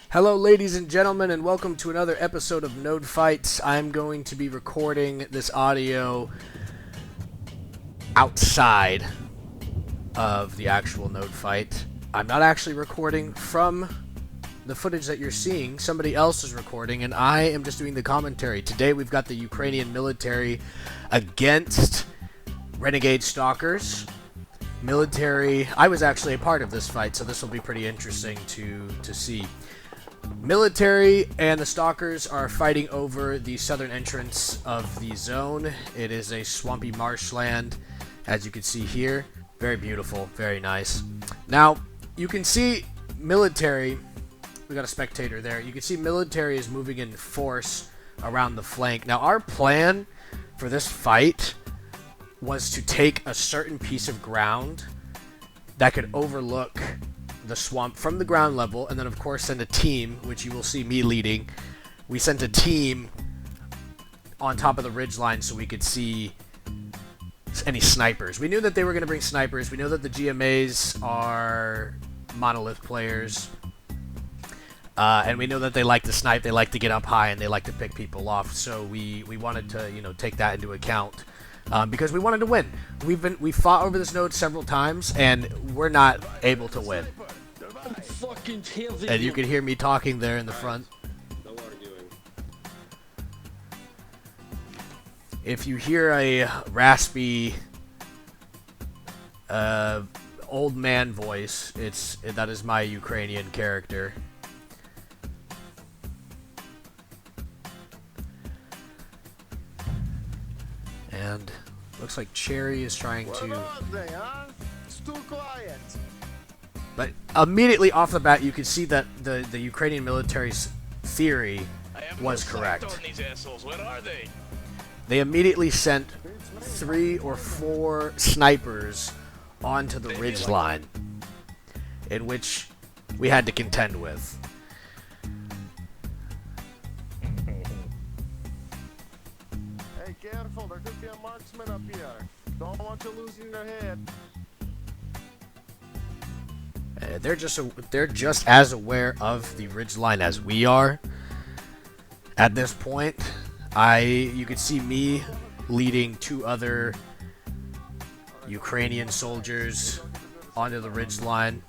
Hello, ladies and gentlemen, and welcome to another episode of Node Fights. I'm going to be recording this audio outside of the actual Node Fight. I'm not actually recording from the footage that you're seeing. Somebody else is recording, and I am just doing the commentary. Today we've got the Ukrainian military against renegade stalkers. Military, I was actually a part of this fight, so this will be pretty interesting to see. Military and the Stalkers are fighting over the southern entrance of the zone. It is a swampy marshland, as you can see here. Very beautiful, very nice. Now, you can see military, we got a spectator there. You can see military is moving in force around the flank. Now, our plan for this fight was to take a certain piece of ground that could overlook the swamp from the ground level, and then of course send a team, which you will see me leading. We sent a team on top of the ridgeline so we could see any snipers. We knew that they were going to bring snipers. We know that the GMAs are monolith players, and we know that they like to snipe, they like to get up high, and they like to pick people off. So we wanted to take that into account. Because we wanted to win. We fought over this node several times, and we're not able to win. And you can hear me talking there in the front. If you hear a raspy, old man voice, that is my Ukrainian character. And looks like Cherry is trying to... But immediately off the bat, you can see that the Ukrainian military's theory was correct. They immediately sent 3 or 4 snipers onto the ridge line, in which we had to contend with. Careful, there could be a marksman up here. Don't want you losing your head. They're just as aware of the ridgeline as we are. At this point, you could see me leading 2 other Ukrainian soldiers onto the ridgeline.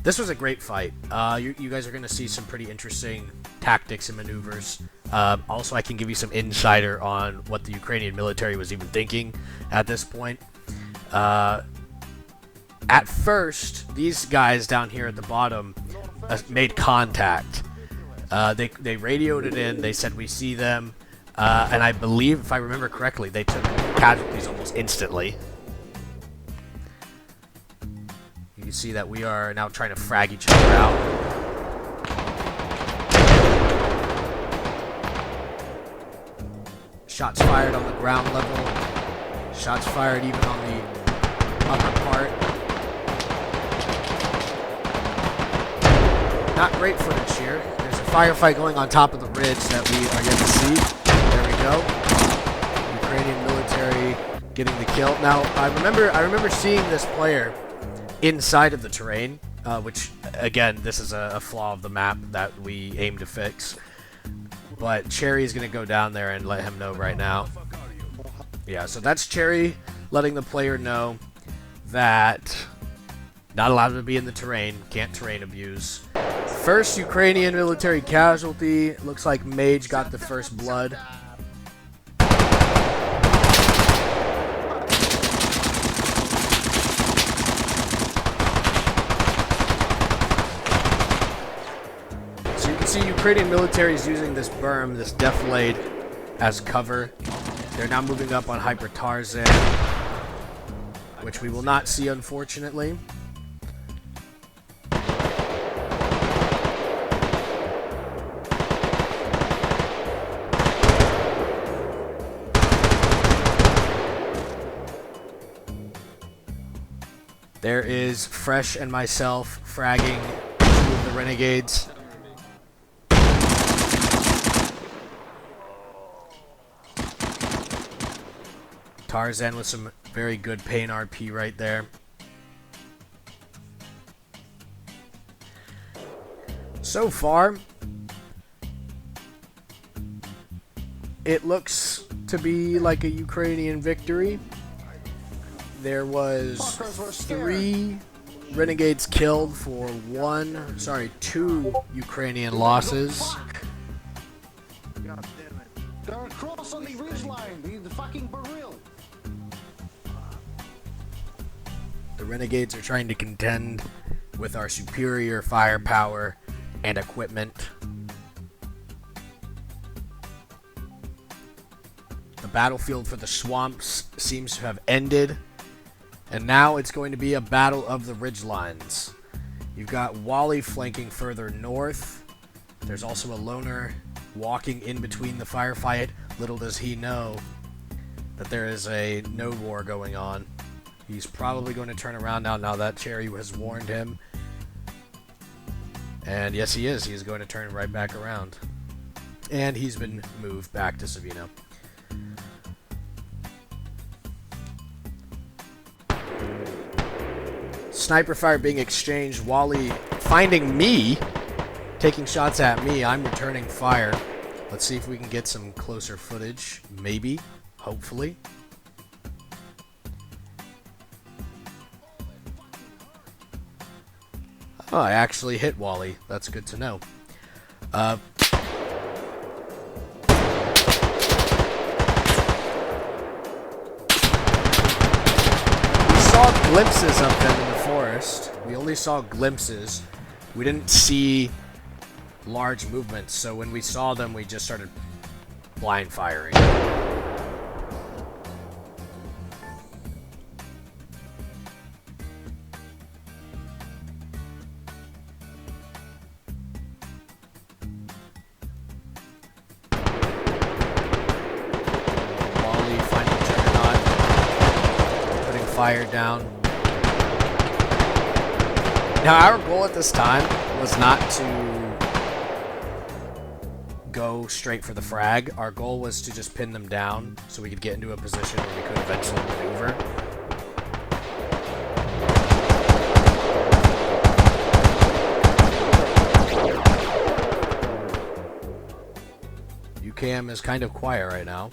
This was a great fight. You guys are going to see some pretty interesting tactics and maneuvers. Also, I can give you some insider on what the Ukrainian military was even thinking at this point. At first, these guys down here at the bottom made contact. They radioed it in. They said, "We see them." And I believe, if I remember correctly, they took casualties almost instantly. You can see that we are now trying to frag each other out. Shots fired on the ground level. Shots fired even on the upper part. Not great footage here. There's a firefight going on top of the ridge that we are yet to see. There we go. Ukrainian military getting the kill. Now, I remember seeing this player inside of the terrain, which, again, this is a flaw of the map that we aim to fix. But Cherry is going to go down there and let him know right now. Yeah, so that's Cherry letting the player know that not allowed to be in the terrain, can't terrain abuse. First Ukrainian military casualty. Looks like Mage got the first blood. See, Ukrainian military is using this berm, this defilade, as cover. They're now moving up on Hyper Tarzan, which we will not see, unfortunately. There is Fresh and myself fragging 2 of the renegades. Tarzan with some very good pain RP right there. So far, it looks to be like a Ukrainian victory. There was 3 renegades killed for 2 Ukrainian losses. God damn it. They're across on the ridge line. The fucking barrel. The renegades are trying to contend with our superior firepower and equipment. The battlefield for the swamps seems to have ended, and now it's going to be a battle of the ridgelines. You've got Wally flanking further north. There's also a loner walking in between the firefight. Little does he know that there is a node war going on. He's probably going to turn around now that Cherry has warned him. And yes, he is. He's going to turn right back around. And he's been moved back to Savino. Sniper fire being exchanged. Wally finding me, taking shots at me. I'm returning fire. Let's see if we can get some closer footage. Maybe. Hopefully. Oh, I actually hit Wally. That's good to know. We saw glimpses of them in the forest. We only saw glimpses. We didn't see large movements, so when we saw them, we just started blind firing. Fire down. Now our goal at this time was not to go straight for the frag. Our goal was to just pin them down so we could get into a position where we could eventually maneuver. UKM is kind of quiet right now.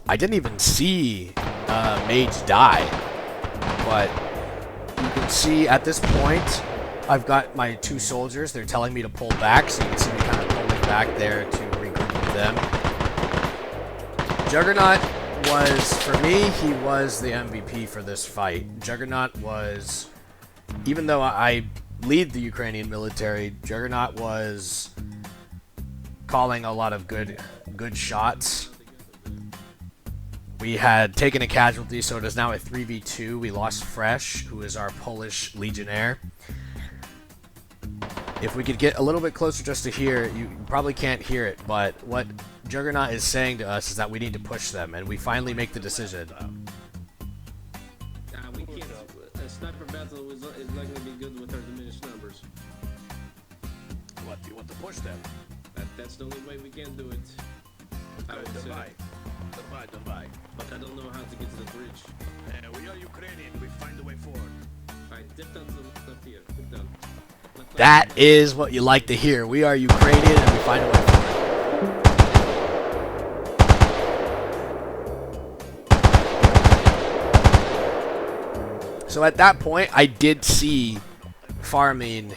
I didn't even see Mage die, but you can see at this point I've got my 2 soldiers. They're telling me to pull back, so you can see me kind of pulling back there to regroup with them. Juggernaut was, for me, he was the MVP for this fight. Juggernaut was, even though I lead the Ukrainian military, Juggernaut was calling a lot of good shots. We had taken a casualty, so it is now a 3v2. We lost Fresh, who is our Polish Legionnaire. If we could get a little bit closer just to hear, you probably can't hear it, but what Juggernaut is saying to us is that we need to push them, and we finally make the decision. We can't. A sniper battle is not going to be good with our diminished numbers. What, you want to push them? That's the only way we can do it. I would say. Don't buy. But I don't know how to get to the bridge. We are Ukrainian, we find a way forward. Alright, dip down to the left here. Dip down. Left. That is what you like to hear. We are Ukrainian and we find a way forward. So at that point, I did see farming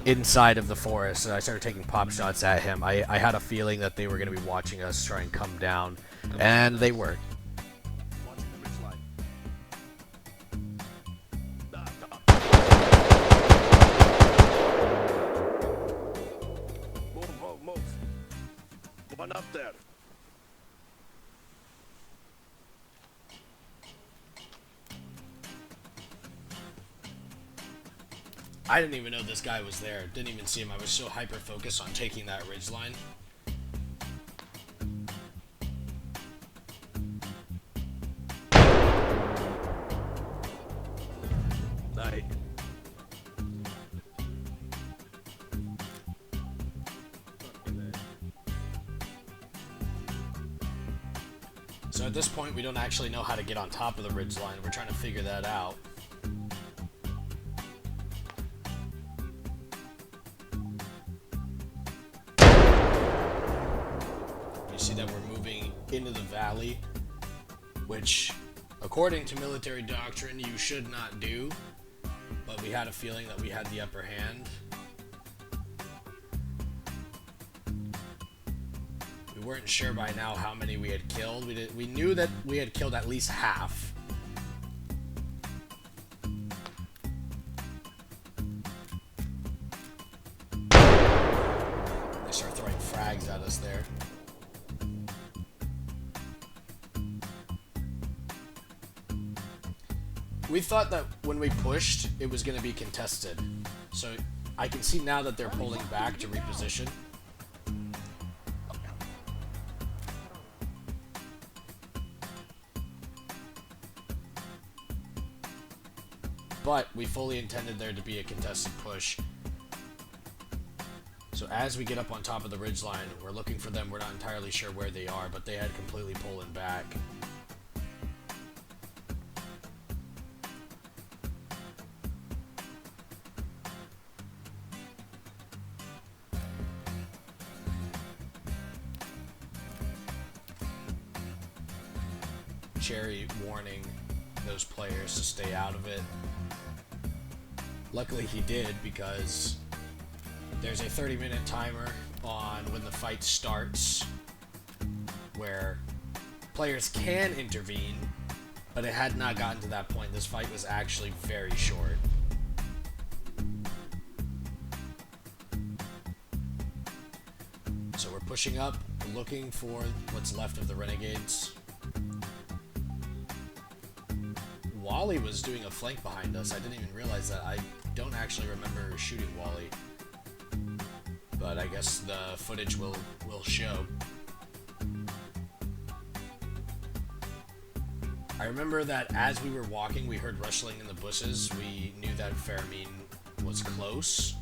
inside of the forest, and I started taking pop shots at him. I had a feeling that they were going to be watching us try and come down, and they were. Watching the ridge line. Move. Come on up there. I didn't even know this guy was there. Didn't even see him. I was so hyper-focused on taking that ridgeline. So at this point, we don't actually know how to get on top of the ridgeline. We're trying to figure that out. You see that we're moving into the valley, which, according to military doctrine, you should not do. But we had a feeling that we had the upper hand. We weren't sure by now how many we had killed. We knew that we had killed at least half. They start throwing frags at us there. We thought that when we pushed, it was going to be contested. So I can see now that they're pulling back to reposition. But we fully intended there to be a contested push. So as we get up on top of the ridgeline, we're looking for them. We're not entirely sure where they are, but they had completely pulling back. Cherry warning those players to stay out of it. Luckily he did, because there's a 30-minute timer on when the fight starts where players can intervene, but it had not gotten to that point. This fight was actually very short. So we're pushing up, looking for what's left of the Renegades. Wally was doing a flank behind us. I didn't even realize that. I don't actually remember shooting Wally, but I guess the footage will show. I remember that as we were walking, we heard rustling in the bushes. We knew that Faramine was close,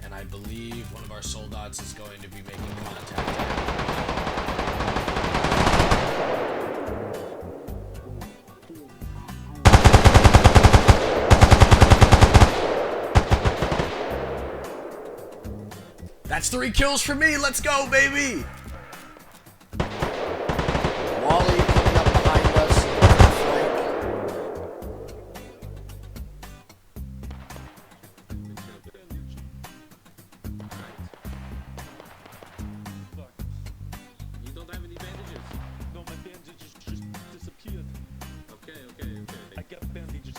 and I believe one of our soldats is going to be making contact there. That's 3 kills for me. Let's go, baby. Wally coming up behind us. You don't have any bandages? No, my bandages just disappeared. Okay. I got bandages.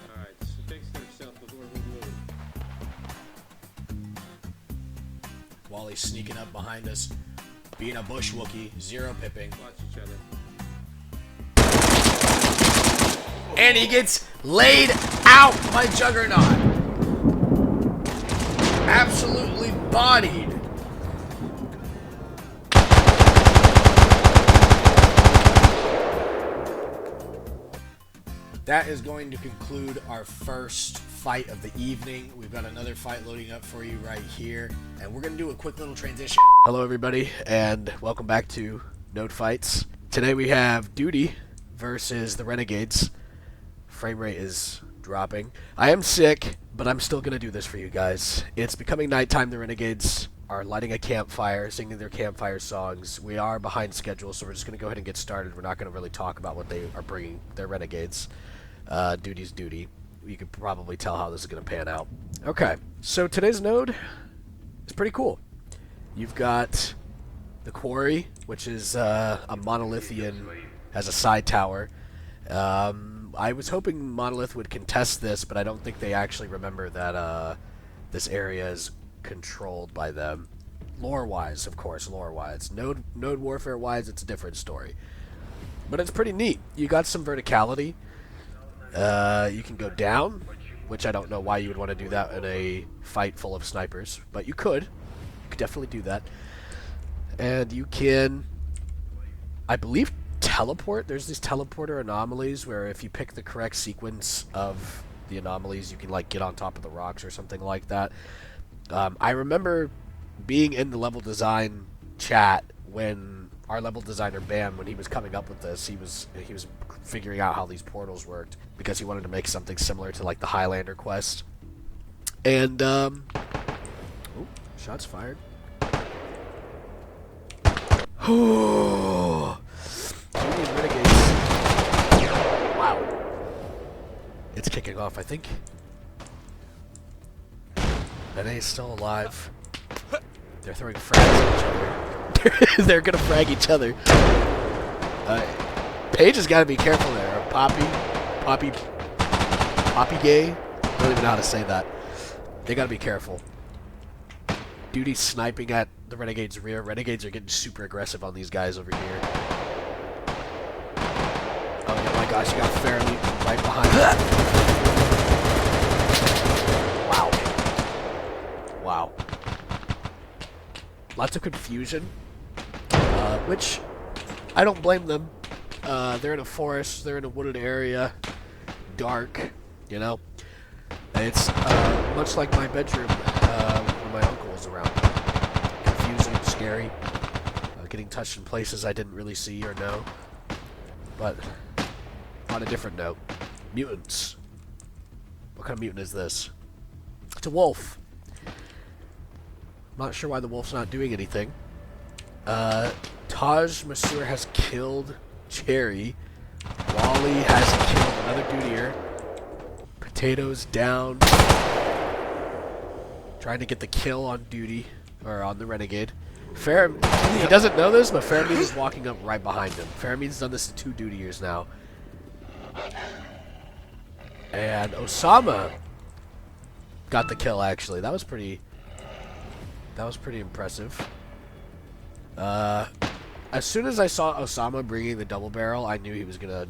Alright, so fix yourself before we move. Wally's sneaking up behind us, being a bush Wookie, 0 pipping. Watch each other. And he gets laid out by Juggernaut. Absolutely bodied. That is going to conclude our first fight of the evening. We've got another fight loading up for you right here, and we're going to do a quick little transition. Hello everybody, and welcome back to Node Fights. Today we have Duty versus the Renegades. Frame rate is dropping. I am sick, but I'm still going to do this for you guys. It's becoming nighttime. The Renegades are lighting a campfire, singing their campfire songs. We are behind schedule, so we're just going to go ahead and get started. We're not going to really talk about what they are bringing. They're Renegades. Duty's duty. You can probably tell how this is going to pan out. Okay, so today's node is pretty cool. You've got the quarry, which is a monolithian, has a side tower. I was hoping Monolith would contest this, but I don't think they actually remember that this area is controlled by them. Lore-wise, of course, lore-wise. Node warfare-wise, it's a different story. But it's pretty neat. You got some verticality. You can go down, which I don't know why you would want to do that in a fight full of snipers, but you could. You could definitely do that. And you can, I believe, teleport. There's these teleporter anomalies where if you pick the correct sequence of the anomalies, you can like get on top of the rocks or something like that. I remember being in the level design chat when our level designer Bam, when he was coming up with this, he was figuring out how these portals worked because he wanted to make something similar to like the Highlander quest. And ooh, shots fired. Oh, renegades. Wow, it's kicking off. I think NA's still alive. They're throwing frags at each other. They're gonna frag each other. Paige has got to be careful there. Poppy gay. I don't even know how to say that. They got to be careful. Duty's sniping at the Renegade's rear. Renegades are getting super aggressive on these guys over here. Oh my gosh, you got Fairleigh right behind you. Wow. Wow. Lots of confusion, which I don't blame them. They're in a forest, they're in a wooded area, dark, you know. It's much like my bedroom when my uncle was around. Confusing, scary, getting touched in places I didn't really see or know. But on a different note, mutants. What kind of mutant is this? It's a wolf. Not sure why the wolf's not doing anything. Taj Masur has killed Cherry. Wally has killed another dutier. Potatoes down. Trying to get the kill on Duty, or on the Renegade. He doesn't know this, but Faramir is walking up right behind him. Faramir's done this to 2 dutiers now. And Osama got the kill, actually. That was pretty impressive. As soon as I saw Osama bringing the double barrel, I knew he was gonna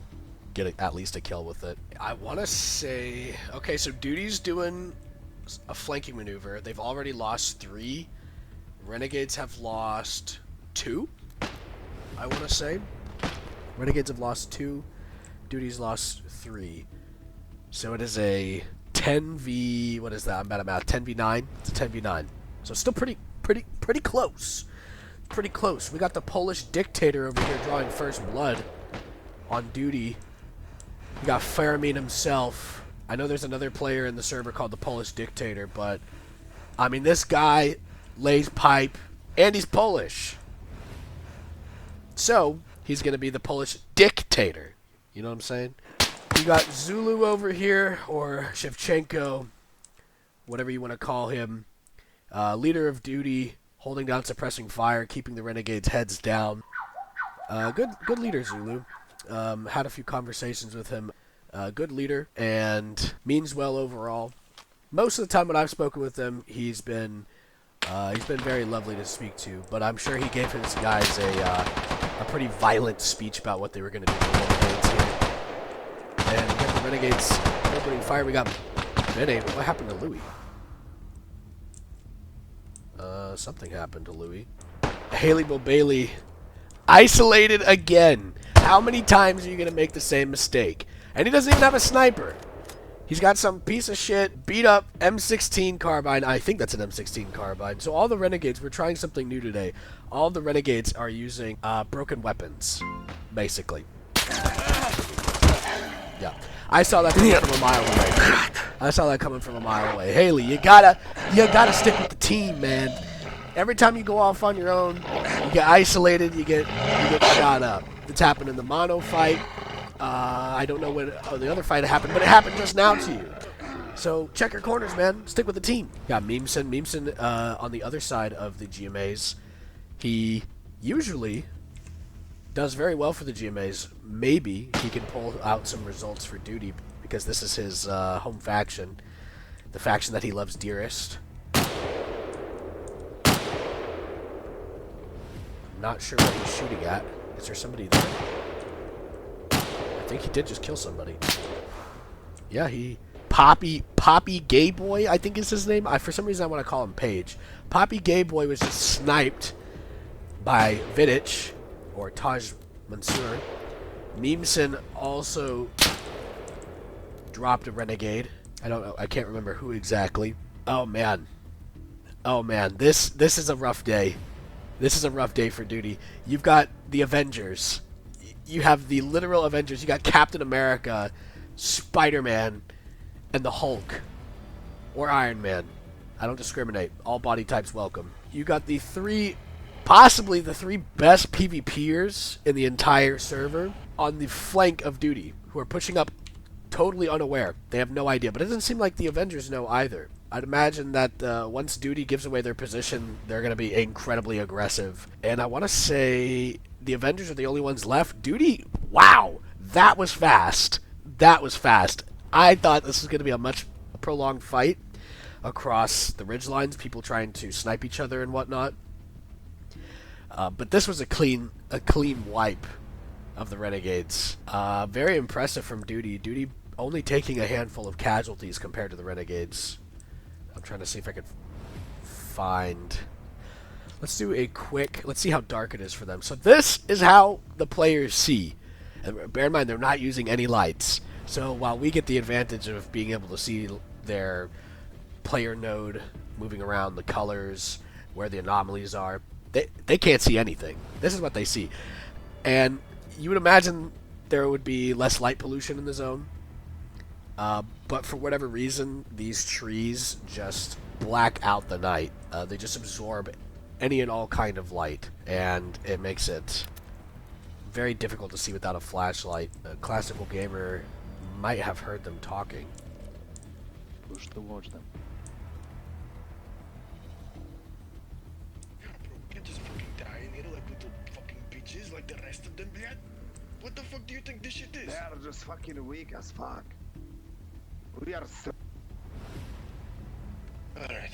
get at least a kill with it. I want to say, okay, so Duty's doing a flanking maneuver. They've already lost 3. Renegades have lost 2. I want to say Renegades have lost 2. Duty's lost 3. So it is a 10v. What is that? I'm bad at math. 10v9. It's a 10v9. So still pretty close. Pretty close. We got the Polish dictator over here drawing first blood on Duty. We got Faramir himself. I know there's another player in the server called the Polish dictator, but I mean, this guy lays pipe and he's Polish. So he's gonna be the Polish dictator. You know what I'm saying? We got Zulu over here, or Shevchenko, whatever you want to call him. Leader of Duty, holding down suppressing fire, keeping the Renegades' heads down. Good leader, Zulu. Had a few conversations with him. Good leader, and means well overall. Most of the time when I've spoken with him, he's been very lovely to speak to. But I'm sure he gave his guys a pretty violent speech about what they were going to do to the Renegades here. And we got the Renegades opening fire. We got Bene. What happened to Louis? Something happened to Louis. Haley Bailey isolated again. How many times are you going to make the same mistake? And he doesn't even have a sniper. He's got some piece of shit, beat up M16 carbine. I think that's an M16 carbine. So all the Renegades, we're trying something new today. All the Renegades are using broken weapons, basically. Yeah. I saw that coming from a mile away. I saw that coming from a mile away. Haley, you gotta stick with the team, man. Every time you go off on your own, you get isolated, you get shot up. It's happened in the mono fight. I don't know when the other fight happened, but it happened just now to you. So check your corners, man. Stick with the team. Got Memeson. Memeson on the other side of the GMAs. He usually does very well for the GMAs. Maybe he can pull out some results for Duty because this is his home faction, the faction that he loves dearest. Not sure what he's shooting at. Is there somebody there? I think he did just kill somebody. Yeah, Poppy Gay Boy, I think is his name. For some reason I want to call him Paige. Poppy Gay Boy was just sniped by Vidic, or Taj Mansour. Memeson also dropped a Renegade. I don't know. I can't remember who exactly. Oh man. Oh man. This is a rough day. This is a rough day for Duty. You've got the Avengers. You have the literal Avengers. You got Captain America, Spider-Man, and the Hulk. Or Iron Man. I don't discriminate. All body types welcome. You got the three, possibly the three best PvPers in the entire server on the flank of Duty, who are pushing up totally unaware. They have no idea. But it doesn't seem like the Avengers know either. I'd imagine that once Duty gives away their position, they're going to be incredibly aggressive. And I want to say the Avengers are the only ones left. Duty, wow, that was fast. That was fast. I thought this was going to be a much prolonged fight across the ridge lines, people trying to snipe each other and whatnot. But this was a clean wipe of the Renegades. Very impressive from Duty. Duty only taking a handful of casualties compared to the Renegades. I'm trying to see if I can find... Let's do a quick... Let's see how dark it is for them. So this is how the players see. And bear in mind, they're not using any lights. So while we get the advantage of being able to see their player node moving around, the colors, where the anomalies are, they can't see anything. This is what they see. And you would imagine there would be less light pollution in the zone. But for whatever reason, these trees just black out the night. They just absorb any and all kind of light, and it makes it very difficult to see without a flashlight. A classical gamer might have heard them talking. Push towards them. Yeah, bro, we can just fucking die in here like little fucking bitches like the rest of them, man. What the fuck do you think this shit is? They are just fucking weak as fuck. We are so... Alright.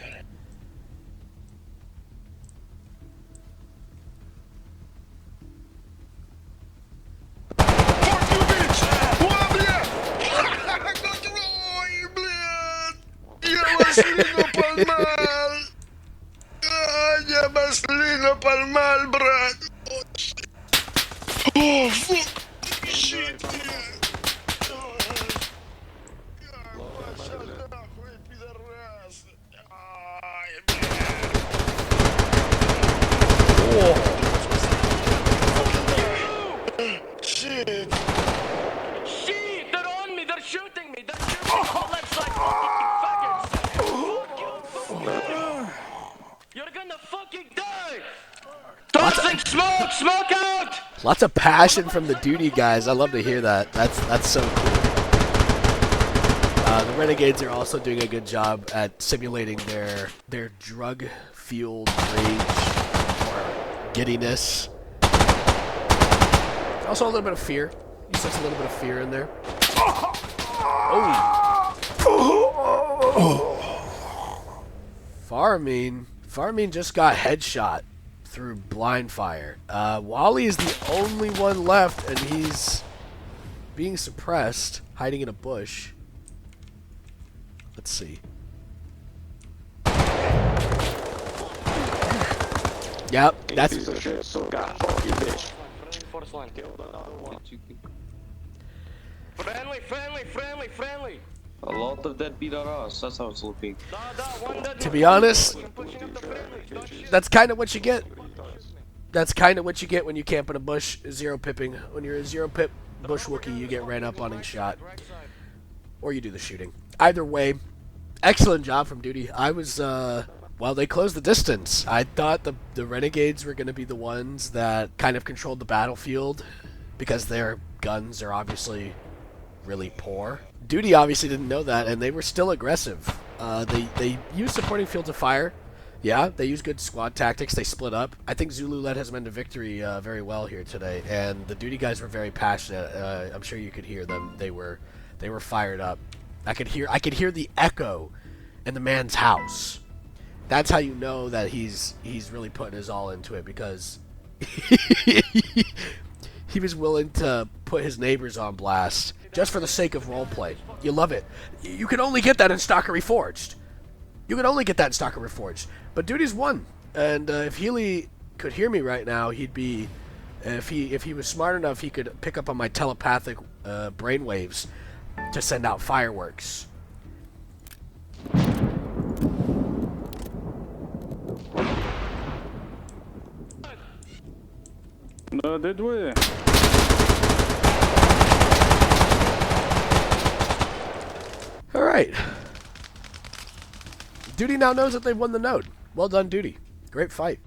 Я маслина поймал, брат. О, fuck. Shit, пошел нахуй, пидорас. Ай, Shit. Shit! They're on me! They're shooting me! They're shooting me! Let's like fucking faggots! You're gonna fucking die! Tossing smoke! Smoke out! Lots of passion from the Duty guys. I love to hear that. That's so cool. The Renegades are also doing a good job at simulating their drug-fueled rage or giddiness. Also a little bit of fear. You sense a little bit of fear in there. Oh. Farmine just got headshot through blind fire. Wally is the only one left, and he's being suppressed, hiding in a bush. Let's see. Yep, that's... Friendly! A lot of that beat our ass, that's how it's looking. To be honest, that's kind of what you get. That's kind of what you get when you camp in a bush, zero pipping. When you're a zero pip bush Wookiee, you get ran up on and shot. Or you do the shooting. Either way, excellent job from Duty. I was, well, they closed the distance. I thought the Renegades were going to be the ones that kind of controlled the battlefield because their guns are obviously really poor. Duty obviously didn't know that, and they were still aggressive. They used supporting fields of fire. Yeah, they used good squad tactics. They split up. I think Zulu led his men to victory very well here today, and the Duty guys were very passionate. I'm sure you could hear them. They were fired up. I could hear the echo in the man's house. That's how you know that he's really putting his all into it, because he was willing to put his neighbors on blast just for the sake of roleplay. You love it. You can only get that in Stalker Reforged. You can only get that in Stalker Reforged. But Duty's won, and if Healy could hear me right now, he'd be, if he was smart enough, he could pick up on my telepathic brainwaves to send out fireworks. No, did we? Alright. Duty now knows that they won the node. Well done, Duty. Great fight.